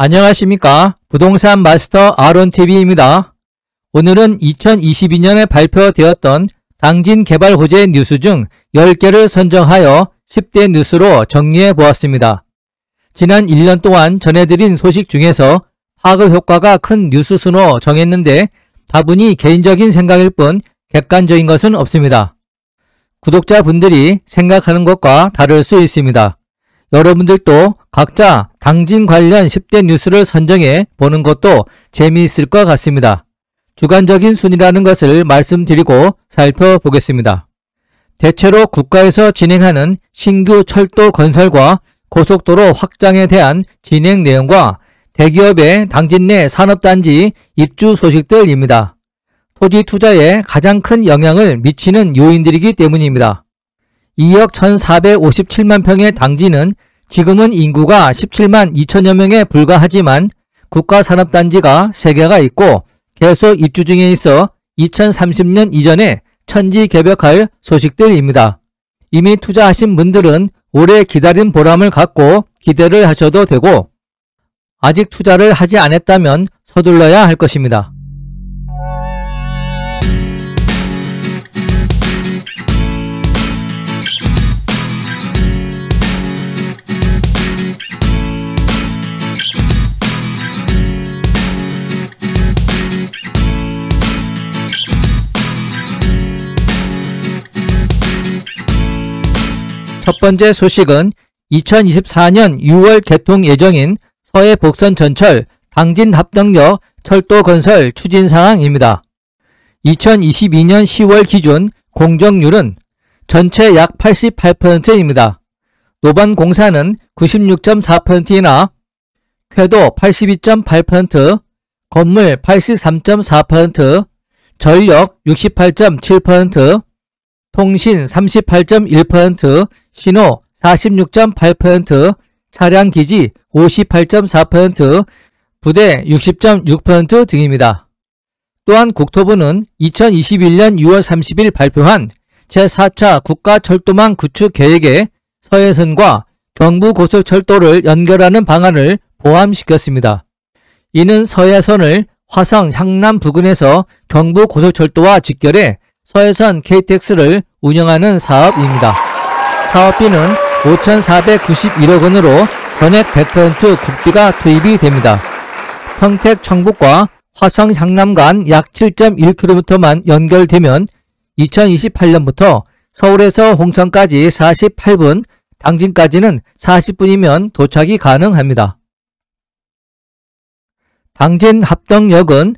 안녕하십니까. 부동산 마스터 아론TV입니다. 오늘은 2022년에 발표되었던 당진 개발 호재 뉴스 중 10개를 선정하여 10대 뉴스로 정리해 보았습니다. 지난 1년 동안 전해드린 소식 중에서 파급 효과가 큰 뉴스 순으로 정했는데 다분히 개인적인 생각일 뿐 객관적인 것은 없습니다. 구독자분들이 생각하는 것과 다를 수 있습니다. 여러분들도 각자 당진 관련 10대 뉴스를 선정해 보는 것도 재미있을 것 같습니다. 주관적인 순위라는 것을 말씀드리고 살펴보겠습니다. 대체로 국가에서 진행하는 신규 철도 건설과 고속도로 확장에 대한 진행 내용과 대기업의 당진 내 산업단지 입주 소식들입니다. 토지 투자에 가장 큰 영향을 미치는 요인들이기 때문입니다. 2억 1457만 평의 당진은 지금은 인구가 17만 2천여 명에 불과하지만 국가산업단지가 3개가 있고 계속 입주 중에 있어 2030년 이전에 천지개벽할 소식들입니다. 이미 투자하신 분들은 오래 기다린 보람을 갖고 기대를 하셔도 되고 아직 투자를 하지 않았다면 서둘러야 할 것입니다. 첫 번째 소식은 2024년 6월 개통 예정인 서해 복선 전철 당진 합덕역 철도 건설 추진 사항입니다. 2022년 10월 기준 공정률은 전체 약 88%입니다. 노반 공사는 96.4%이나 궤도 82.8%, 건물 83.4%, 전력 68.7%, 통신 38.1%, 신호 46.8%, 차량기지 58.4%, 부대 60.6% 등입니다. 또한 국토부는 2021년 6월 30일 발표한 제4차 국가철도망 구축 계획에 서해선과 경부고속철도를 연결하는 방안을 포함시켰습니다. 이는 서해선을 화성 향남 부근에서 경부고속철도와 직결해 서해선 KTX를 운영하는 사업입니다. 사업비는 5,491억 원으로 전액 100% 국비가 투입이 됩니다. 평택 청북과 화성 향남 간 약 7.1km만 연결되면 2028년부터 서울에서 홍성까지 48분, 당진까지는 40분이면 도착이 가능합니다. 당진 합덕역은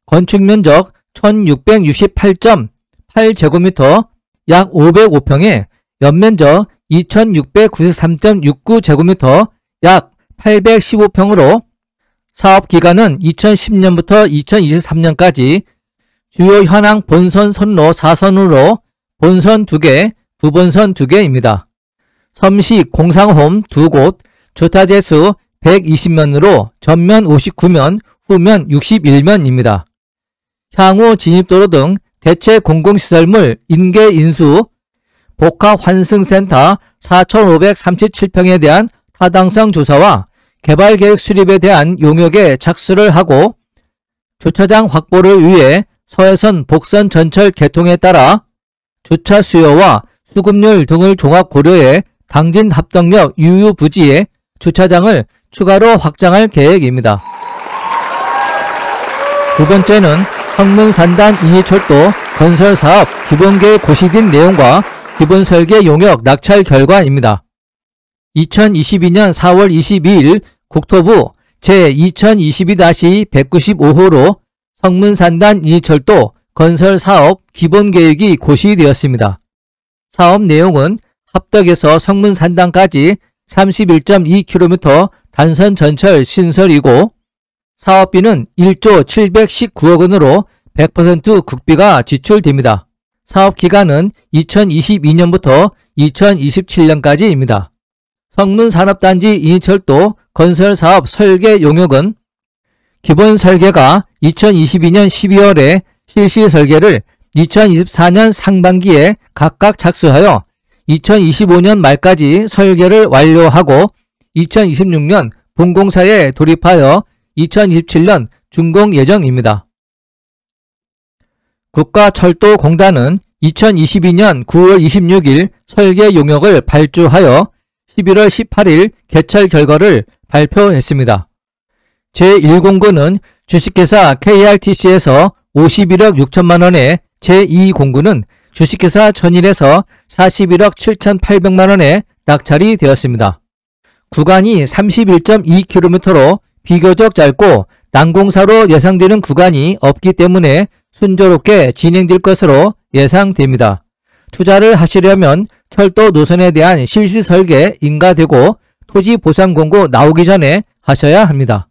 건축면적 1668.8제곱미터 약 505평에 연면적 2693.69제곱미터 약 815평으로 사업기간은 2010년부터 2023년까지 주요 현황 본선 선로 4선으로 본선 2개, 부본선 2개입니다. 섬식 공상홈 2곳, 주타대수 120면으로 전면 59면, 후면 61면입니다. 향후 진입도로 등 대체 공공시설물 인계인수, 복합환승센터 4,537평에 대한 타당성 조사와 개발계획 수립에 대한 용역에 착수를 하고 주차장 확보를 위해 서해선 복선 전철 개통에 따라 주차 수요와 수급률 등을 종합 고려해 당진 합덕역 유유 부지에 주차장을 추가로 확장할 계획입니다. 두 번째는 성문산단 2호철도 건설사업 기본계획 고시된 내용과 기본설계 용역 낙찰 결과입니다. 2022년 4월 22일 국토부 제2022-195호로 성문산단 2호철도 건설사업 기본계획이 고시되었습니다. 사업 내용은 합덕에서 성문산단까지 31.2km 단선 전철 신설이고 사업비는 1조 719억 원으로 100% 국비가 지출됩니다. 사업기간은 2022년부터 2027년까지입니다. 성문산업단지 2호철도 건설사업 설계 용역은 기본 설계가 2022년 12월에 실시 설계를 2024년 상반기에 각각 착수하여 2025년 말까지 설계를 완료하고 2026년 본공사에 돌입하여 2027년 준공 예정입니다. 국가철도공단은 2022년 9월 26일 설계 용역을 발주하여 11월 18일 개철 결과를 발표했습니다. 제1공구는 주식회사 KRTC에서 51억 6천만원에, 제2공구는 주식회사 천일에서 41억 7,800만원에 낙찰이 되었습니다. 구간이 31.2km로 비교적 짧고 난공사로 예상되는 구간이 없기 때문에 순조롭게 진행될 것으로 예상됩니다. 투자를 하시려면 철도 노선에 대한 실시 설계 인가되고 토지 보상 공고 나오기 전에 하셔야 합니다.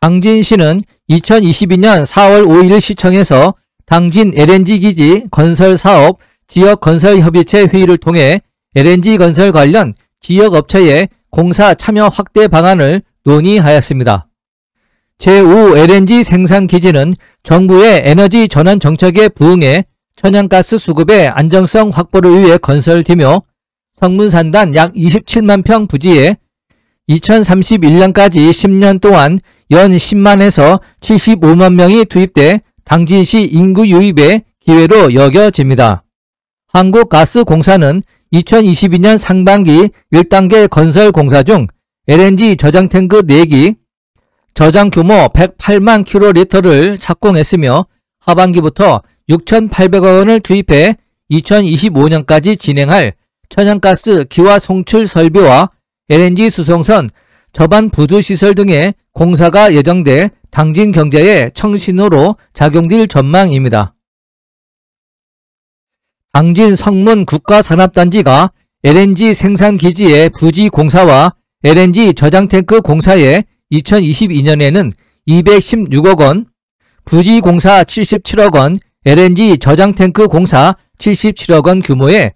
당진시는 2022년 4월 5일 시청에서 당진 LNG기지 건설사업 지역건설협의체 회의를 통해 LNG 건설 관련 지역업체의 공사 참여 확대 방안을 논의하였습니다. 제5 LNG 생산기지는 정부의 에너지 전환 정책에 부응해 천연가스 수급의 안정성 확보를 위해 건설되며 성문산단 약 27만 평 부지에 2031년까지 10년 동안 연 10만에서 75만 명이 투입돼 당진시 인구 유입의 기회로 여겨집니다. 한국가스공사는 2022년 상반기 1단계 건설 공사 중 LNG 저장탱크 4기, 저장 규모 108만 kL를 착공했으며 하반기부터 6,800억 원을 투입해 2025년까지 진행할 천연가스 기화 송출 설비와 LNG 수송선, 저반 부두 시설 등의 공사가 예정돼 당진 경제의 청신호로 작용될 전망입니다. 당진 성문 국가산업단지가 LNG 생산기지의 부지 공사와 LNG 저장탱크 공사에 2022년에는 216억 원, 부지 공사 77억 원, LNG 저장탱크 공사 77억 원 규모의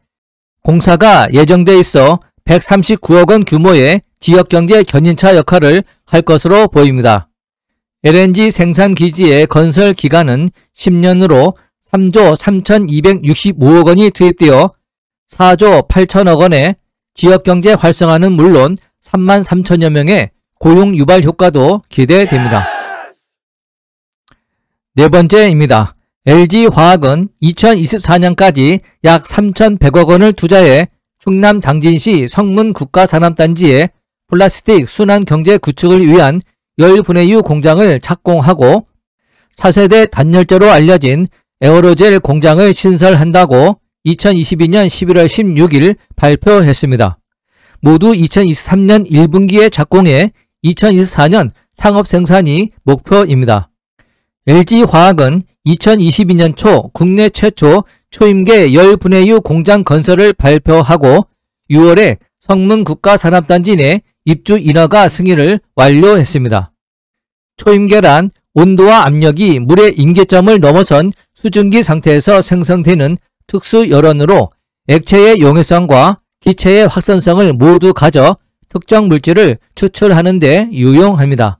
공사가 예정돼 있어 139억 원 규모의 지역경제 견인차 역할을 할 것으로 보입니다. LNG 생산기지의 건설 기간은 10년으로 3조 3,265억 원이 투입되어 4조 8천억 원의 지역경제 활성화는 물론 3만 3천여 명의 고용 유발 효과도 기대됩니다. 네 번째입니다. LG화학은 2024년까지 약 3,100억 원을 투자해 충남 당진시 성문 국가산업단지에 플라스틱 순환경제 구축을 위한 열분해유 공장을 착공하고 차세대 단열재로 알려진 에어로젤 공장을 신설한다고 2022년 11월 16일 발표했습니다. 모두 2023년 1분기에 착공해 2024년 상업 생산이 목표입니다. LG화학은 2022년 초 국내 최초 초임계 열분해유 공장 건설을 발표하고 6월에 성문 국가산업단지 내 입주 인허가 승인을 완료했습니다. 초임계란 온도와 압력이 물의 임계점을 넘어선 수증기 상태에서 생성되는 특수 열원으로 액체의 용해성과 기체의 확산성을 모두 가져 특정 물질을 추출하는 데 유용합니다.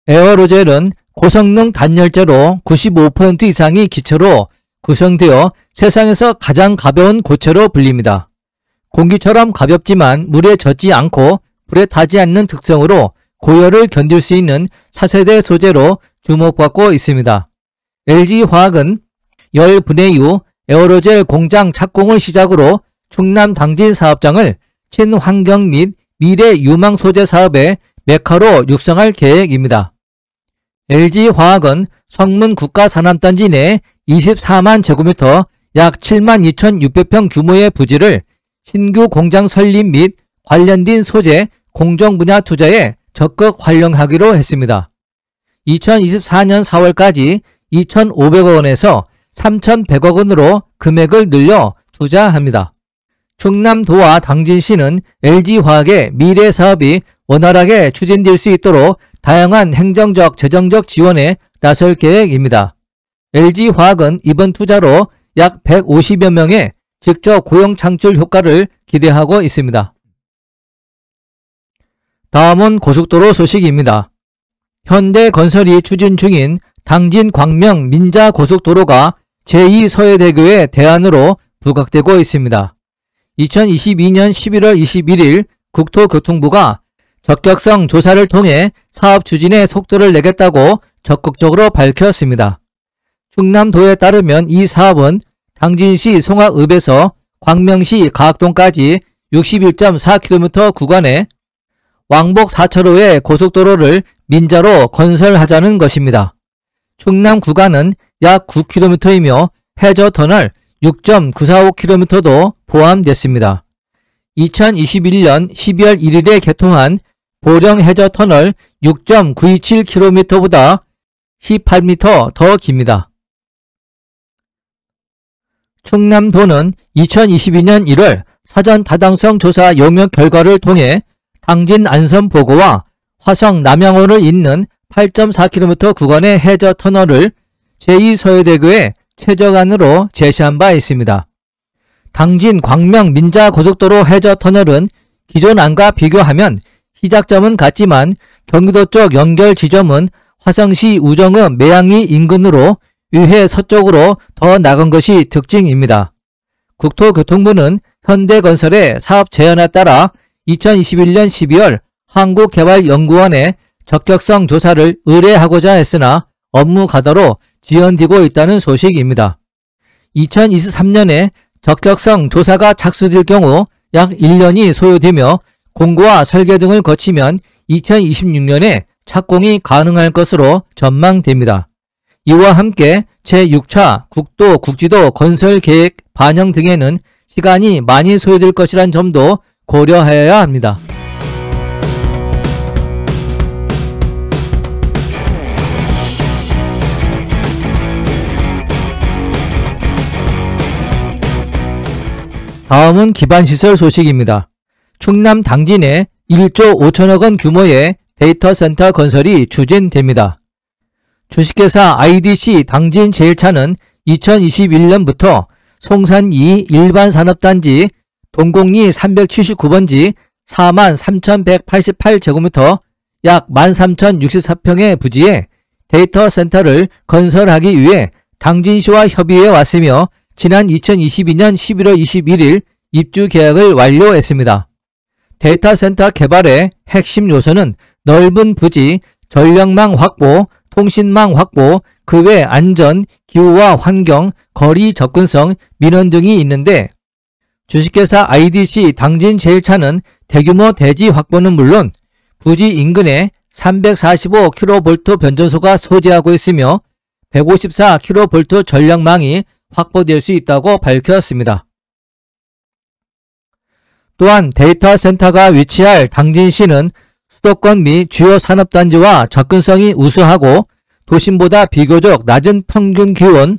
에어로젤은 고성능 단열재로 95% 이상이 기체로 구성되어 세상에서 가장 가벼운 고체로 불립니다. 공기처럼 가볍지만 물에 젖지 않고 불에 타지 않는 특성으로 고열을 견딜 수 있는 차세대 소재로 주목받고 있습니다. LG화학은 열분해유 에어로젤 공장 착공을 시작으로 충남 당진 사업장을 친환경 및 미래 유망 소재 사업의 메카로 육성할 계획입니다. LG화학은 성문 국가산업단지 내 24만 제곱미터 약 7만 2,600평 규모의 부지를 신규 공장 설립 및 관련된 소재 공정 분야 투자에 적극 활용하기로 했습니다. 2024년 4월까지 2,500억 원에서 3,100억 원으로 금액을 늘려 투자합니다. 충남도와 당진시는 LG화학의 미래 사업이 원활하게 추진될 수 있도록 다양한 행정적, 재정적 지원에 나설 계획입니다. LG화학은 이번 투자로 약 150여 명의 직접 고용 창출 효과를 기대하고 있습니다. 다음은 고속도로 소식입니다. 현대건설이 추진 중인 당진 광명 민자 고속도로가 제2서해대교의 대안으로 부각되고 있습니다. 2022년 11월 21일 국토교통부가 적격성 조사를 통해 사업 추진에 속도를 내겠다고 적극적으로 밝혔습니다. 충남도에 따르면 이 사업은 당진시 송악읍에서 광명시 가학동까지 61.4km 구간에 왕복 4차로의 고속도로를 민자로 건설하자는 것입니다. 충남 구간은 약 9km이며 해저터널 6.945km도 포함됐습니다. 2021년 12월 1일에 개통한 보령 해저터널 6.927km보다 18m 더 깁니다. 충남도는 2022년 1월 사전 타당성 조사 용역 결과를 통해 당진 안선 보고와 화성 남양원을 잇는 8.4km 구간의 해저터널을 제2서해대교의 최저간으로 제시한 바 있습니다. 당진 광명 민자 고속도로 해저터널은 기존 안과 비교하면 시작점은 같지만 경기도 쪽 연결 지점은 화성시 우정읍 매양리 인근으로 위해 서쪽으로 더 나간 것이 특징입니다. 국토교통부는 현대건설의 사업 제안에 따라 2021년 12월 한국개발연구원에 적격성 조사를 의뢰하고자 했으나 업무 가다로 지연되고 있다는 소식입니다. 2023년에 적격성 조사가 착수될 경우 약 1년이 소요되며 공고와 설계 등을 거치면 2026년에 착공이 가능할 것으로 전망됩니다. 이와 함께 제6차 국도 국지도 건설 계획 반영 등에는 시간이 많이 소요될 것이란 점도 고려하여야 합니다. 다음은 기반시설 소식입니다. 충남 당진에 1조 5천억 원 규모의 데이터센터 건설이 추진됩니다. 주식회사 IDC 당진 제1차는 2021년부터 송산2 일반산업단지 동곡리 379번지 43,188제곱미터 약 13,064평의 부지에 데이터 센터를 건설하기 위해 당진시와 협의해 왔으며 지난 2022년 11월 21일 입주 계약을 완료했습니다. 데이터 센터 개발의 핵심 요소는 넓은 부지, 전력망 확보, 통신망 확보, 그 외 안전, 기후와 환경, 거리 접근성, 민원 등이 있는데 주식회사 IDC 당진 제1차는 대규모 대지 확보는 물론 부지 인근에 345kV 변전소가 소재하고 있으며 154kV 전력망이 확보될 수 있다고 밝혔습니다. 또한 데이터 센터가 위치할 당진시는 수도권 및 주요 산업단지와 접근성이 우수하고 도심보다 비교적 낮은 평균 기온,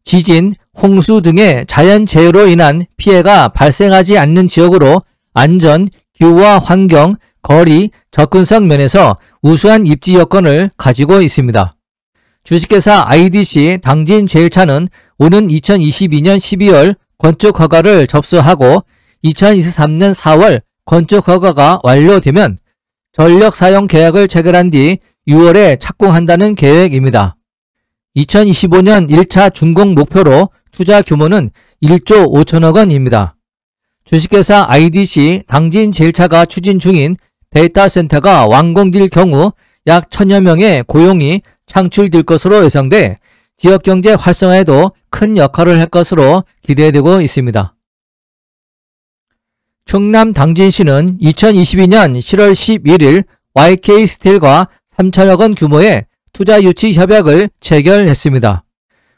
지진, 홍수 등의 자연재해로 인한 피해가 발생하지 않는 지역으로 안전, 기후와 환경, 거리, 접근성 면에서 우수한 입지 여건을 가지고 있습니다. 주식회사 IDC 당진 제1차는 오는 2022년 12월 건축허가를 접수하고 2023년 4월 건축허가가 완료되면 전력사용 계약을 체결한 뒤 6월에 착공한다는 계획입니다. 2025년 1차 준공 목표로 투자 규모는 1조 5천억 원입니다. 주식회사 IDC 당진 제1차가 추진 중인 데이터 센터가 완공될 경우 약 1000여 명의 고용이 창출될 것으로 예상돼 지역경제 활성화에도 큰 역할을 할 것으로 기대되고 있습니다. 충남 당진시는 2022년 7월 11일 YK스틸과 3천억 원 규모의 투자 유치 협약을 체결했습니다.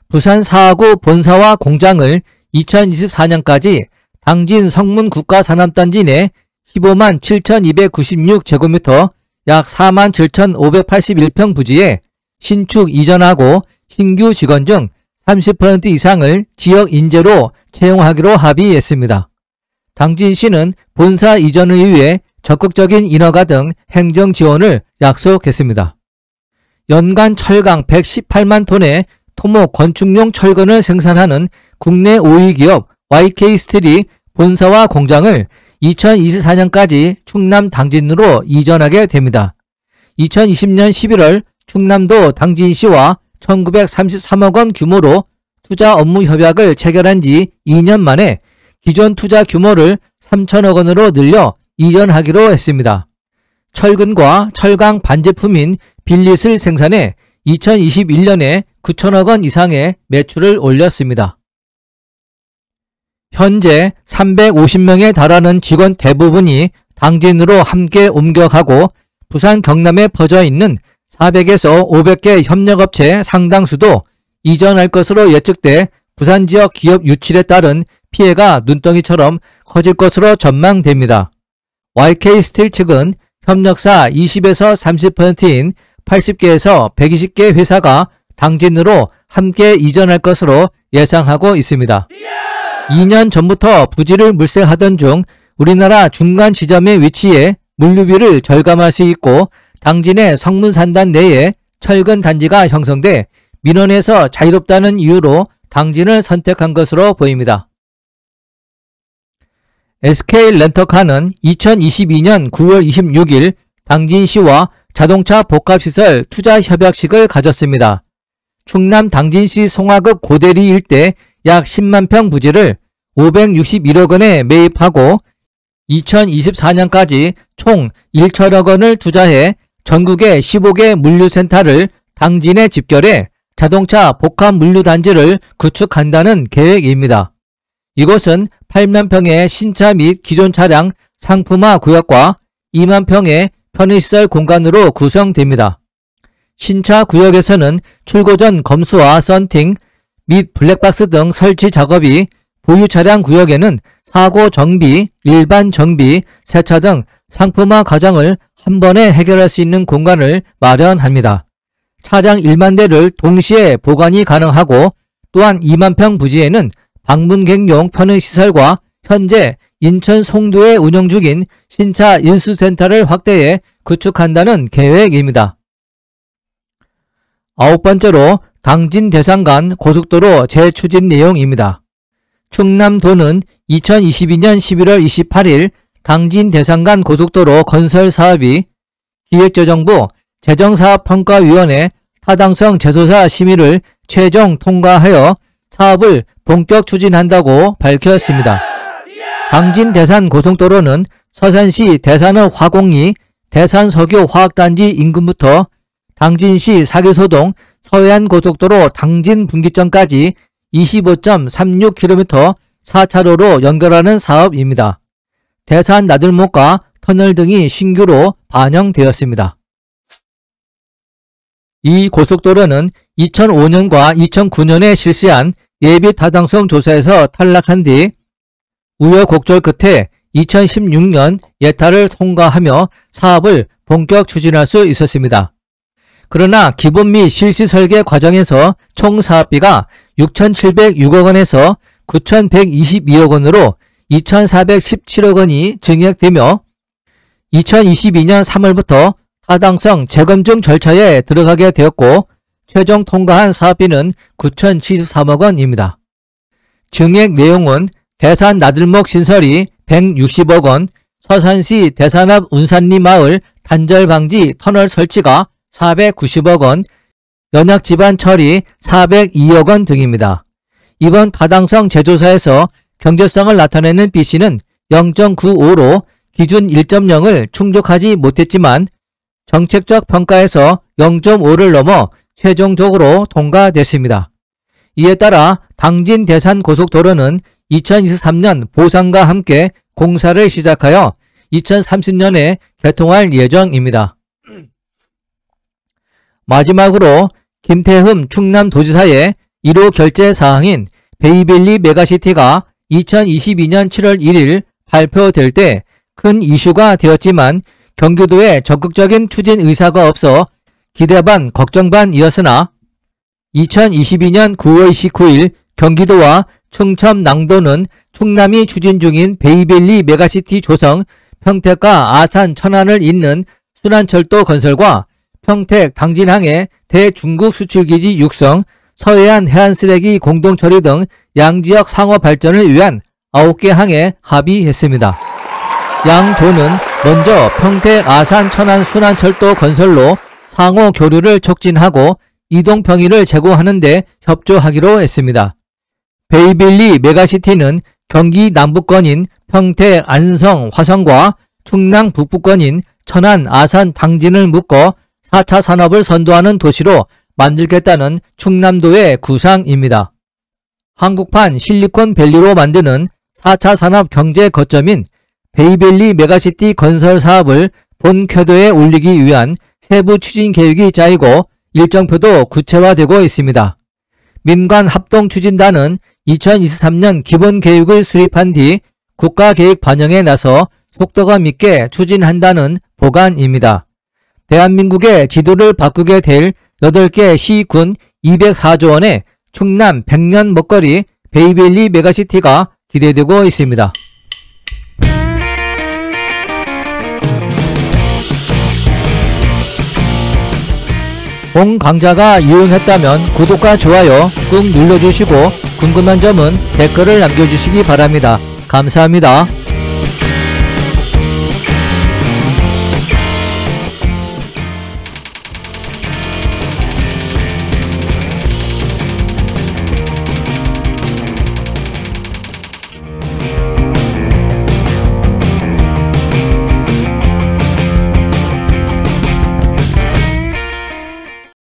부산 사하구 본사와 공장을 2024년까지 당진 성문 국가산업단지 내 15만 7,296제곱미터 약 4만 7,581평 부지에 신축 이전하고 신규 직원 중 30% 이상을 지역 인재로 채용하기로 합의했습니다. 당진시는 본사 이전을 위해 적극적인 인허가 등 행정 지원을 약속했습니다. 연간 철강 118만 톤의 토목 건축용 철근을 생산하는 국내 5위 기업 YK스틸이 본사와 공장을 2024년까지 충남 당진으로 이전하게 됩니다. 2020년 11월 충남도 당진시와 1933억 원 규모로 투자 업무 협약을 체결한 지 2년 만에 기존 투자 규모를 3천억 원으로 늘려 이전하기로 했습니다. 철근과 철강 반제품인 빌릿을 생산해 2021년에 9천억 원 이상의 매출을 올렸습니다. 현재 350명에 달하는 직원 대부분이 당진으로 함께 옮겨가고 부산 경남에 퍼져 있는 400에서 500개 협력업체 상당수도 이전할 것으로 예측돼 부산 지역 기업 유출에 따른 피해가 눈덩이처럼 커질 것으로 전망됩니다. YK스틸 측은 협력사 20에서 30%인 80개에서 120개 회사가 당진으로 함께 이전할 것으로 예상하고 있습니다. 2년 전부터 부지를 물색하던 중 우리나라 중간 지점에 위치해 물류비를 절감할 수 있고 당진의 성문산단 내에 철근 단지가 형성돼 민원에서 자유롭다는 이유로 당진을 선택한 것으로 보입니다. SK 렌터카는 2022년 9월 26일 당진시와 자동차 복합시설 투자협약식을 가졌습니다. 충남 당진시 송화읍 고대리 일대 약 10만 평 부지를 561억 원에 매입하고 2024년까지 총 1천억 원을 투자해 전국의 15개 물류센터를 당진에 집결해 자동차 복합 물류단지를 구축한다는 계획입니다. 이곳은 8만 평의 신차 및 기존 차량 상품화 구역과 2만 평의 편의시설 공간으로 구성됩니다. 신차 구역에서는 출고 전 검수와 썬팅 및 블랙박스 등 설치 작업이, 보유 차량 구역에는 사고 정비, 일반 정비, 세차 등 상품화 과정을 한 번에 해결할 수 있는 공간을 마련합니다. 차량 1만 대를 동시에 보관이 가능하고 또한 2만 평 부지에는 방문객용 편의시설과 현재 인천 송도에 운영 중인 신차 인수센터를 확대해 구축한다는 계획입니다. 9번째로 당진 대산 간 고속도로 재추진 내용입니다. 충남도는 2022년 11월 28일 당진 대산 간 고속도로 건설 사업이 기획재정부 재정사업평가위원회 타당성 재조사 심의를 최종 통과하여 사업을 본격 추진한다고 밝혔습니다. 당진 대산 고속도로는 서산시 대산읍 화곡리 대산석유 화학단지 인근부터 당진시 사계소동 서해안고속도로 당진 분기점까지 25.36km 4차로로 연결하는 사업입니다. 대산 나들목과 터널 등이 신규로 반영되었습니다. 이 고속도로는 2005년과 2009년에 실시한 예비 타당성 조사에서 탈락한 뒤 우여곡절 끝에 2016년 예타를 통과하며 사업을 본격 추진할 수 있었습니다. 그러나 기본 및 실시 설계 과정에서 총 사업비가 6,706억 원에서 9,122억 원으로 2,417억 원이 증액되며 2022년 3월부터 타당성 재검증 절차에 들어가게 되었고 최종 통과한 사업비는 9,073억 원입니다. 증액 내용은 대산 나들목 신설이 160억 원, 서산시 대산 앞 운산리 마을 단절 방지 터널 설치가 490억 원, 연약 지반 처리 402억 원 등입니다. 이번 타당성 재조사에서 경제성을 나타내는 BC는 0.95로 기준 1.0을 충족하지 못했지만 정책적 평가에서 0.5를 넘어 최종적으로 통과됐습니다. 이에 따라 당진 대산 고속도로는 2023년 보상과 함께 공사를 시작하여 2030년에 개통할 예정입니다. 마지막으로 김태흠 충남도지사의 1호 결재 사항인 베이빌리 메가시티가 2022년 7월 1일 발표될 때 큰 이슈가 되었지만 경기도에 적극적인 추진 의사가 없어 기대 반 걱정 반이었으나 2022년 9월 29일 경기도와 충청 남도는 충남이 추진 중인 베이빌리 메가시티 조성, 평택과 아산 천안을 잇는 순환철도 건설과 평택 당진항의 대중국 수출기지 육성, 서해안 해안쓰레기 공동처리 등 양지역 상호 발전을 위한 9개 항에 합의했습니다. 양 도는 먼저 평택 아산 천안 순환철도 건설로 상호 교류를 촉진하고 이동 평의를 제고하는 데 협조하기로 했습니다. 베이빌리 메가시티는 경기 남부권인 평택, 안성, 화성과 충남 북부권인 천안, 아산, 당진을 묶어 4차 산업을 선도하는 도시로 만들겠다는 충남도의 구상입니다. 한국판 실리콘밸리로 만드는 4차 산업 경제 거점인 베이밸리 메가시티 건설 사업을 본 궤도에 올리기 위한 세부 추진 계획이 짜이고 일정표도 구체화되고 있습니다. 민관합동추진단은 2023년 기본계획을 수립한 뒤 국가계획 반영에 나서 속도감 있게 추진한다는 보관입니다. 대한민국의 지도를 바꾸게 될 8개 시군 204조 원의 충남 100년 먹거리 베이밸리 메가시티가 기대되고 있습니다. 본 강좌가 유용했다면 구독과 좋아요 꾹 눌러주시고 궁금한 점은 댓글을 남겨주시기 바랍니다. 감사합니다.